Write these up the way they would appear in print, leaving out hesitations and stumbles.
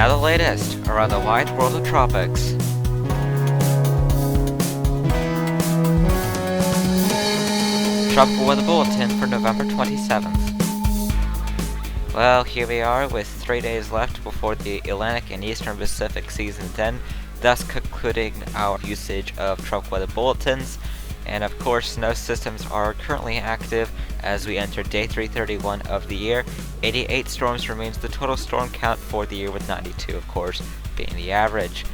Now the latest around the wide world of tropics. Tropical Weather Bulletin for November 27th. Well, here we are with 3 days left before the Atlantic and Eastern Pacific seasons end, thus concluding our usage of tropical weather bulletins. And of course, snow systems are currently active as we enter day 331 of the year. 88 storms remains the total storm count for the year, with 92, of course, being the average.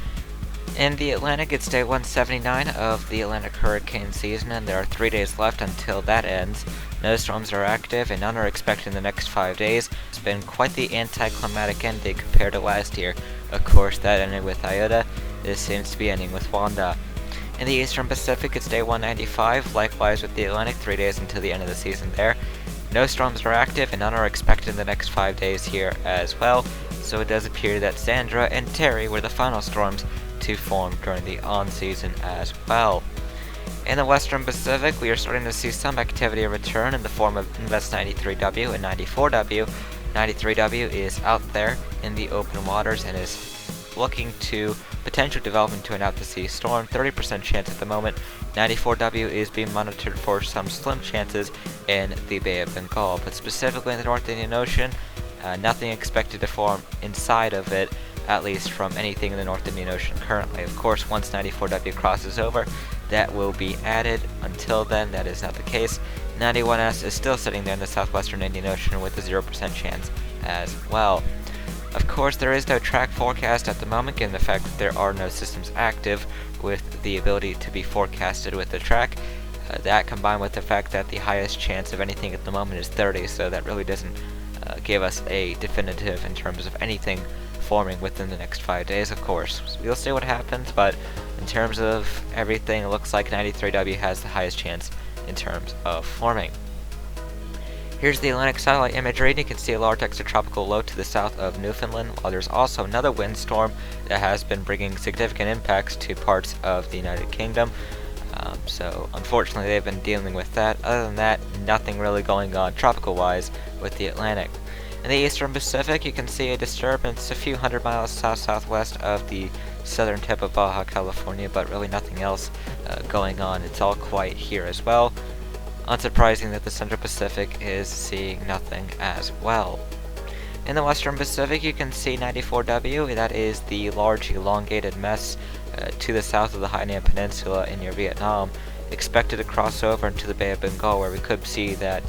In the Atlantic, it's day 179 of the Atlantic hurricane season, and there are 3 days left until that ends. No storms are active, and none are expected in the next 5 days. It's been quite the anticlimactic ending compared to last year. Of course, that ended with Iota. This seems to be ending with Wanda. In the Eastern Pacific, it's day 195, likewise with the Atlantic, 3 days until the end of the season there. No storms are active, and none are expected in the next 5 days here as well, so it does appear that Sandra and Terry were the final storms to form during the on-season as well. In the Western Pacific, we are starting to see some activity return in the form of Invest 93W and 94W. 93W is out there in the open waters and is looking to potential development to an out-to-sea storm, 30% chance at the moment. 94W is being monitored for some slim chances in the Bay of Bengal, but specifically in the North Indian Ocean, nothing expected to form inside of it, at least from anything in the North Indian Ocean currently. Of course, once 94W crosses over, that will be added. Until then, that is not the case. 91S is still sitting there in the southwestern Indian Ocean with a 0% chance as well. Of course, there is no track forecast at the moment, given the fact that there are no systems active with the ability to be forecasted with the track. That combined with the fact that the highest chance of anything at the moment is 30, so that really doesn't give us a definitive in terms of anything forming within the next 5 days, of course. So we'll see what happens, but in terms of everything, it looks like 93W has the highest chance in terms of forming. Here's the Atlantic satellite imagery, and you can see a large extratropical low to the south of Newfoundland, while there's also another windstorm that has been bringing significant impacts to parts of the United Kingdom. So unfortunately they've been dealing with that. Other than that, nothing really going on tropical-wise with the Atlantic. In the Eastern Pacific, you can see a disturbance a few hundred miles south-southwest of the southern tip of Baja California, but really nothing else going on. It's all quiet here as well. Unsurprising that the Central Pacific is seeing nothing as well. In the Western Pacific, you can see 94W. That is the large elongated mess to the south of the Hainan Peninsula in near Vietnam, expected to cross over into the Bay of Bengal, where we could see that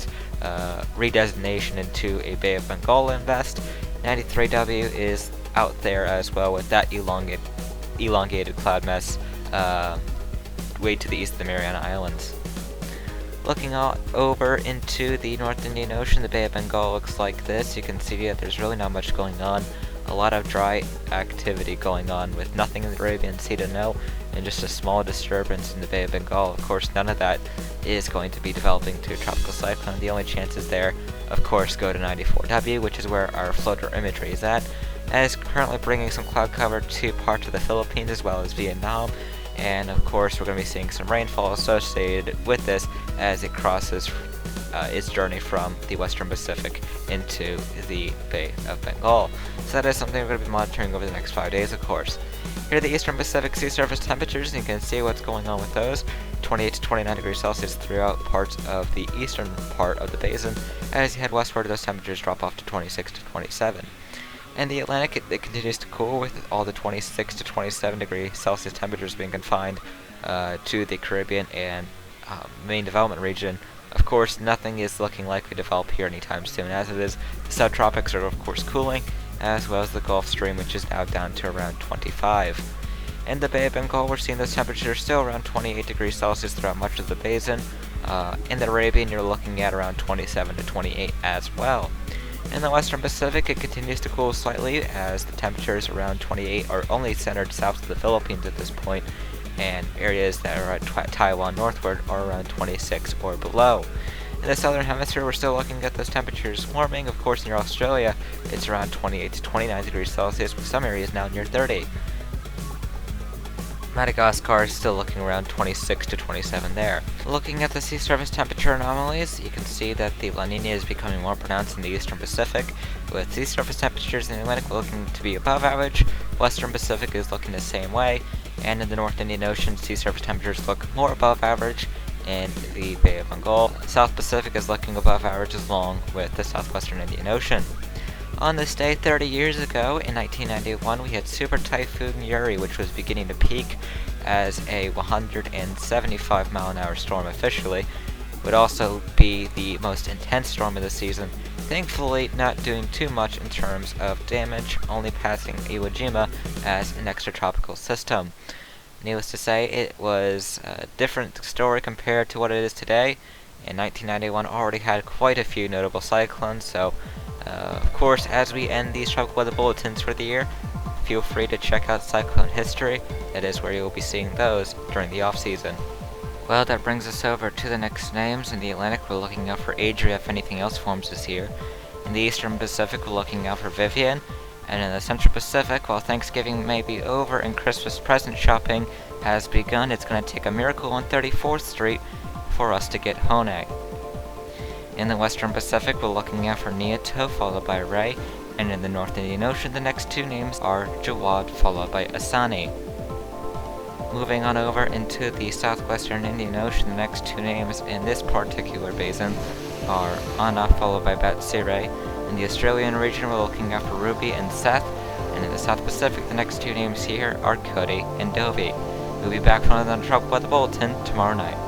redesignation into a Bay of Bengal invest. 93W is out there as well with that elongated cloud mess way to the east of the Mariana Islands. Looking out over into the North Indian Ocean, the Bay of Bengal looks like this. You can see that there's really not much going on. A lot of dry activity going on with nothing in the Arabian Sea to know, and just a small disturbance in the Bay of Bengal. Of course, none of that is going to be developing to a tropical cyclone. The only chances there, of course, go to 94W, which is where our floater imagery is at. That is currently bringing some cloud cover to parts of the Philippines as well as Vietnam. And of course, we're going to be seeing some rainfall associated with this as it crosses its journey from the Western Pacific into the Bay of Bengal. So that is something we're going to be monitoring over the next 5 days, of course. Here are the Eastern Pacific sea surface temperatures, and you can see what's going on with those. 28 to 29 degrees Celsius throughout parts of the eastern part of the basin. As you head westward, those temperatures drop off to 26 to 27. In the Atlantic, it continues to cool, with all the 26 to 27 degree Celsius temperatures being confined to the Caribbean and main development region. Of course, nothing is looking likely to develop here anytime soon. As it is, the subtropics are of course cooling, as well as the Gulf Stream, which is now down to around 25. In the Bay of Bengal, we're seeing those temperatures still around 28 degrees Celsius throughout much of the basin. In the Arabian, you're looking at around 27 to 28 as well. In the Western Pacific, it continues to cool slightly, as the temperatures around 28 are only centered south of the Philippines at this point, and areas that are at Taiwan northward are around 26 or below. In the southern hemisphere, we're still looking at those temperatures warming. Of course, near Australia, it's around 28 to 29 degrees Celsius, with some areas now near 30. Madagascar is still looking around 26 to 27 there. Looking at the sea surface temperature anomalies, you can see that the La Nina is becoming more pronounced in the eastern Pacific, with sea surface temperatures in the Atlantic looking to be above average, western Pacific is looking the same way, and in the North Indian Ocean, sea surface temperatures look more above average in the Bay of Bengal. South Pacific is looking above average along with the southwestern Indian Ocean. On this day 30 years ago, in 1991, we had Super Typhoon Yuri, which was beginning to peak as a 175 mile an hour storm officially. It would also be the most intense storm of the season, thankfully not doing too much in terms of damage, only passing Iwo Jima as an extratropical system. Needless to say, it was a different story compared to what it is today. In 1991 already had quite a few notable cyclones, so of course, as we end these tropical weather bulletins for the year, feel free to check out Cyclone History. That is where you will be seeing those during the off-season. Well, that brings us over to the next names. In the Atlantic, we're looking out for Adria if anything else forms this year. In the Eastern Pacific, we're looking out for Vivian. And in the Central Pacific, while Thanksgiving may be over and Christmas present shopping has begun, it's going to take a miracle on 34th Street for us to get Hone. In the Western Pacific, we're looking out for Niato, followed by Ray, and in the North Indian Ocean, the next two names are Jawad, followed by Asani. Moving on over into the Southwestern Indian Ocean, the next two names in this particular basin are Anna, followed by Batsire. In the Australian region, we're looking out for Ruby and Seth, and in the South Pacific, the next two names here are Cody and Dovey. We'll be back for another Tropical Weather Bulletin tomorrow night.